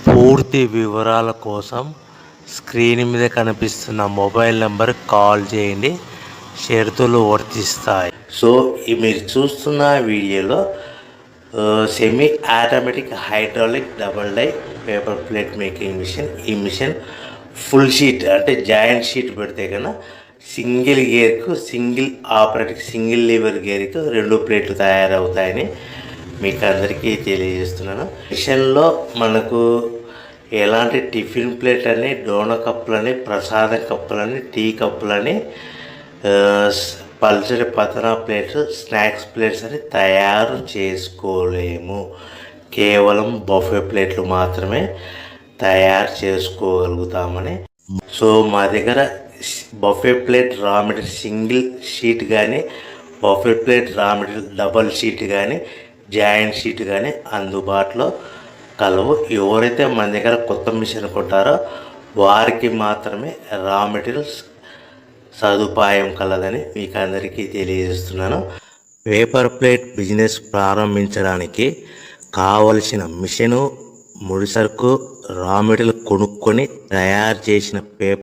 పూర్తి వివరాల కోసం స్క్రీన్ మీద కనిపిస్తున్న మొబైల్ నెంబర్ కాల్ చేయండి. షరతులు వర్తిస్తాయి. సో మీరు చూస్తున్న వీడియోలో semi automatic hydraulic double die paper plate making machine. ఈ మిషన్ ఫుల్ షీట్ అంటే జాయింట్ షీట్ పెడితే కన్నా సింగిల్ గేర్కు సింగిల్ ఆపరేటింగ్ సింగిల్ లీవర్ గేర్కు 2 ప్లేట్లు తయారవుతాయని మీకు అందరికీ తెలియజేస్తున్నాను. మిషన్లో మనకు ఎలాంటి టిఫిన్ ప్లేట్ అని, డోన కప్పులని, ప్రసాదం కప్పులని, టీ కప్పులని, పల్చడి పతన ప్లేట్స్, స్నాక్స్ ప్లేట్స్ అని తయారు చేసుకోలేము. కేవలం బఫే ప్లేట్లు మాత్రమే తయారు చేసుకోగలుగుతామని. సో మా దగ్గర buffet plate raw material single sheet కానీ, buffet plate raw material double sheet కానీ, జాయింట్ షీట్ కానీ అందుబాటులో కలవు. ఎవరైతే మన దగ్గర కొత్త మిషన్ కొంటారో వారికి మాత్రమే రా మెటీరియల్స్ సదుపాయం కలదని మీకు అందరికీ తెలియజేస్తున్నాను. పేపర్ ప్లేట్ బిజినెస్ ప్రారంభించడానికి కావలసిన మిషను, ముడిసరుకు, రా మెటీరియల్ కొనుక్కొని తయారు చేసిన పేపర్